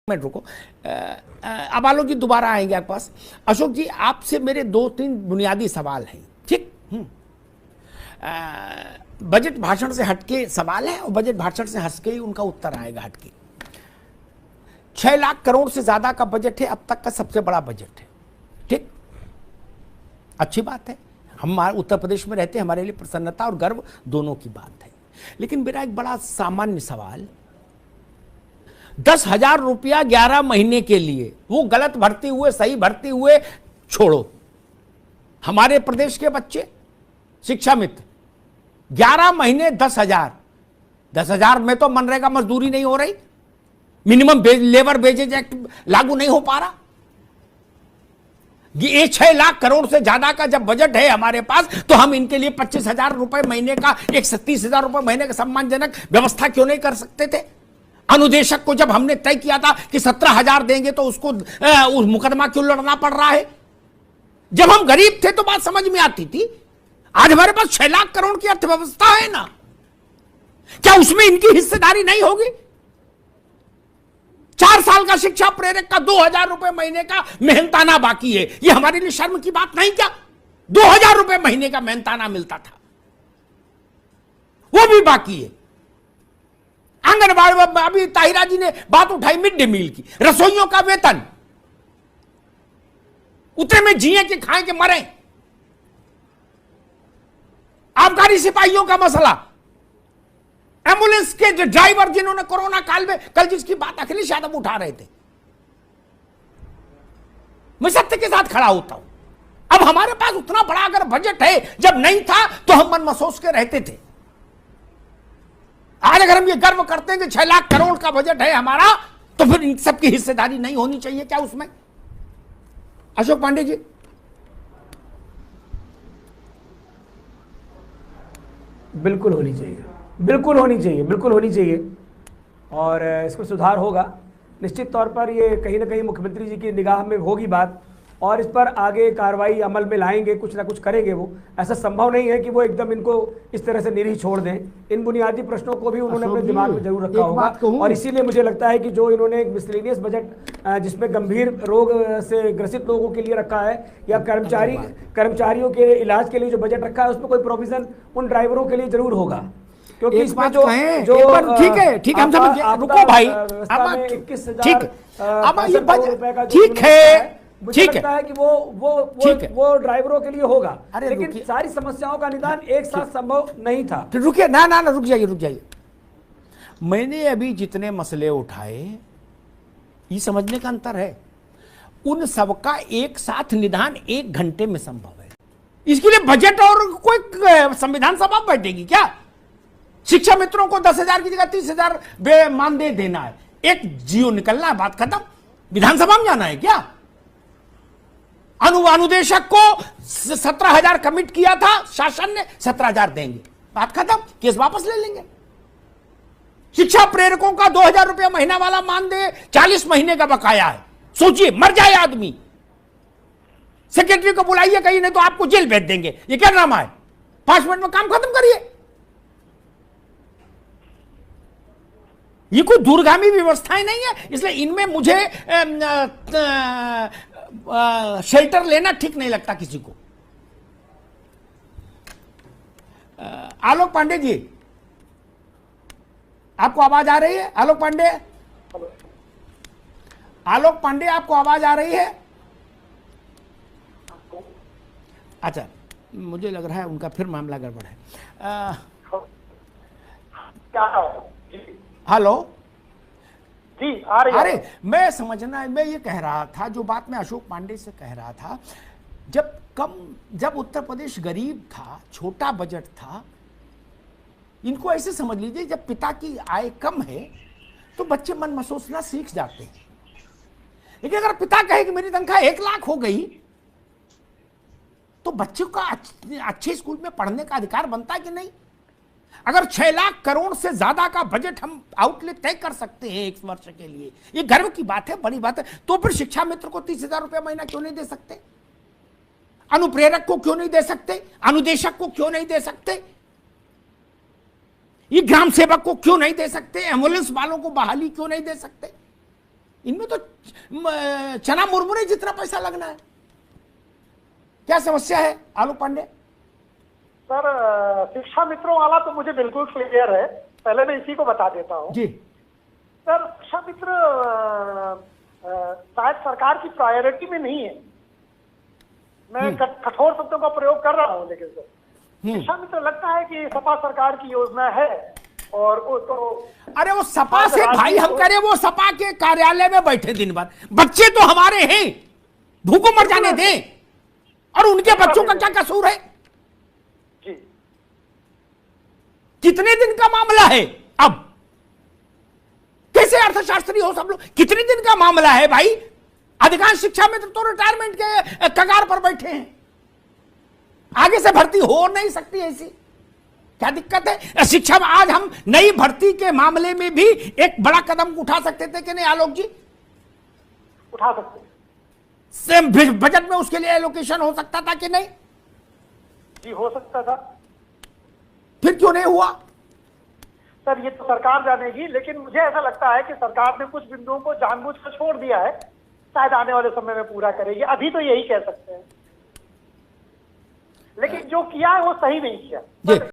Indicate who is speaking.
Speaker 1: Minute रुको। अब आलोक जी दोबारा आएंगे आपके पास। अशोक जी आपसे मेरे 2-3 बुनियादी सवाल हैं, ठीक। बजट भाषण से हटके सवाल है और बजट भाषण से हंसके ही उनका उत्तर आएगा हटके। 6 लाख करोड़ से ज्यादा का बजट है, अब तक का सबसे बड़ा बजट है, ठीक। अच्छी बात है, हम उत्तर प्रदेश में रहते हैं, हमारे लिए प्रसन्नता और गर्व दोनों की बात है। लेकिन मेरा एक बड़ा सामान्य सवाल, 10,000 रुपया 11 महीने के लिए, वो गलत भर्ती हुए सही भर्ती हुए छोड़ो, हमारे प्रदेश के बच्चे शिक्षा मित्र 11 महीने 10,000 में तो मनरेगा मजदूरी नहीं हो रही, मिनिमम लेबर वेजेज एक्ट लागू नहीं हो पा रहा। ये 6 लाख करोड़ से ज्यादा का जब बजट है हमारे पास, तो हम इनके लिए 25,000 रुपए महीने का, 30,000 रुपए महीने का सम्मानजनक व्यवस्था क्यों नहीं कर सकते थे? अनुदेशक को जब हमने तय किया था कि 17,000 देंगे, तो उसको उस मुकदमा क्यों लड़ना पड़ रहा है? जब हम गरीब थे तो बात समझ में आती थी। आज हमारे पास 6 लाख करोड़ की अर्थव्यवस्था है ना, क्या उसमें इनकी हिस्सेदारी नहीं होगी? 4 साल का शिक्षा प्रेरक का 2,000 रुपए महीने का मेहनताना बाकी है, यह हमारे लिए शर्म की बात नहीं क्या? 2,000 रुपए महीने का मेहनताना मिलता था, वो भी बाकी है। आंगनबाड़ी, अभी ताहिरा जी ने बात उठाई मिड डे मील की, रसोइयों का वेतन, उतने में जिए के खाए के मरे। आबकारी सिपाहियों का मसला, एम्बुलेंस के ड्राइवर जिन्होंने कोरोना काल में, कल जिसकी बात अखिलेश यादव उठा रहे थे, मैं सत्य के साथ खड़ा होता हूं। अब हमारे पास उतना बड़ा अगर बजट है, जब नहीं था तो हम मन महसूस के रहते थे। आज अगर हम ये गर्व करते हैं कि 6 लाख करोड़ का बजट है हमारा, तो फिर इन सबकी हिस्सेदारी नहीं होनी चाहिए क्या उसमें? अशोक पांडे जी।
Speaker 2: बिल्कुल होनी चाहिए, बिल्कुल होनी चाहिए, बिल्कुल होनी चाहिए, और इसमें सुधार होगा निश्चित तौर पर। ये कहीं ना कहीं मुख्यमंत्री जी की निगाह में होगी बात, और इस पर आगे कार्रवाई अमल में लाएंगे, कुछ ना कुछ करेंगे वो। ऐसा संभव नहीं है कि वो एकदम इनको इस तरह से निरीह छोड़ दें। इन बुनियादी प्रश्नों को भी उन्होंने अपने दिमाग में जरूर रखा होगा, और इसीलिए मुझे लगता है कि जो इन्होंने एक मिसलेनियस बजट जिसमें गंभीर रोग से ग्रसित लोगों के लिए रखा है, या कर्मचारियों के इलाज के लिए जो बजट रखा है, उसमें कोई प्रोविजन उन ड्राइवरों के लिए जरूर होगा। क्योंकि इसमें जो
Speaker 1: ठीक है, हम समझ गए, रुको भाई,
Speaker 2: 21,000
Speaker 1: ठीक है,
Speaker 2: मुझे लगता है कि वो ड्राइवरों के लिए होगा, लेकिन सारी समस्याओं का निदान एक साथ संभव नहीं था।
Speaker 1: रुकिए, ना रुक जाइए। मैंने अभी जितने मसले उठाए, ये समझने का अंतर है, उन सबका एक साथ निदान 1 घंटे में संभव है। इसके लिए बजट और कोई संविधान सभा बैठेगी क्या? शिक्षा मित्रों को 10,000 की जगह 30,000 मानदेय देना है, एक जियो निकलना है, बात खत्म। विधानसभा में जाना है क्या? अनुदेशक को 17,000 कमिट किया था शासन ने, 17,000 देंगे, बात खत्म, केस वापस ले लेंगे। शिक्षा प्रेरकों का 2,000 रुपया महीना वाला मानदेय 40 महीने का बकाया है, सोचिए, मर जाए आदमी, सेक्रेटरी को बुलाइए कहीं, नहीं तो आपको जेल भेज देंगे। ये क्या ड्रामा है? 5 मिनट में काम खत्म करिए। ये कोई दूरगामी व्यवस्थाएं नहीं है, इसलिए इनमें मुझे शेल्टर लेना ठीक नहीं लगता किसी को। आलोक पांडे जी, आपको आवाज आ रही है? आलोक पांडे आपको आवाज आ रही है? अच्छा, मुझे लग रहा है उनका फिर मामला गड़बड़ है। हेलो
Speaker 3: जी, आ रही है।
Speaker 1: अरे मैं ये कह रहा था, जो बात मैं अशोक पांडे से कह रहा था, जब उत्तर प्रदेश गरीब था, छोटा बजट था, इनको ऐसे समझ लीजिए, जब पिता की आय कम है तो बच्चे मन महसूसना सीख जाते हैं। लेकिन अगर पिता कहे कि मेरी तनख्वाह 1 लाख हो गई, तो बच्चों का अच्छे स्कूल में पढ़ने का अधिकार बनता है कि नहीं? अगर 6 लाख करोड़ से ज्यादा का बजट हम आउटलेट तय कर सकते हैं 1 वर्ष के लिए, ये गर्व की बात है, बड़ी बात है। तो फिर शिक्षा मित्र को 30,000 रुपया महीना क्यों नहीं दे सकते? अनुप्रेरक को क्यों नहीं दे सकते? अनुदेशक को क्यों नहीं दे सकते? ये ग्राम सेवक को क्यों नहीं दे सकते? एम्बुलेंस वालों को बहाली क्यों नहीं दे सकते? इनमें तो चना मुरमुरे जितना पैसा लगना है। क्या समस्या है आलोक पांडे?
Speaker 3: सर शिक्षा मित्रों वाला तो मुझे बिल्कुल क्लियर है, पहले मैं इसी को बता देता हूँ
Speaker 1: जी।
Speaker 3: सर शिक्षा मित्र शायद सरकार की प्रायोरिटी में नहीं है। मैं कठोर शब्दों का प्रयोग कर रहा हूँ, लेकिन सर शिक्षा मित्र लगता है कि सपा सरकार की योजना है और वो तो
Speaker 1: अरे वो सपा से भाई हम करें, वो सपा के कार्यालय में बैठे दिन भर, बच्चे तो हमारे हैं, भूखों मर जाने दें, और उनके बच्चों का क्या कसूर है?
Speaker 3: जी
Speaker 1: कितने दिन का मामला है? अब कैसे अर्थशास्त्री हो सब लोग? कितने दिन का मामला है भाई? अधिकांश शिक्षा मित्र तो रिटायरमेंट के कगार पर बैठे हैं, आगे से भर्ती हो नहीं सकती ऐसी क्या दिक्कत है? शिक्षा में आज हम नई भर्ती के मामले में भी एक बड़ा कदम उठा सकते थे कि नहीं आलोक जी?
Speaker 3: उठा सकते हैं।
Speaker 1: सेम बजट में उसके लिए एलोकेशन हो सकता था कि नहीं?
Speaker 3: जी हो सकता था।
Speaker 1: फिर क्यों नहीं हुआ?
Speaker 3: सर ये तो सरकार जानेगी, लेकिन मुझे ऐसा लगता है कि सरकार ने कुछ बिंदुओं को जानबूझकर छोड़ दिया है, शायद आने वाले समय में पूरा करेगी, अभी तो यही कह सकते हैं, लेकिन जो किया है वो सही नहीं किया।
Speaker 1: जी।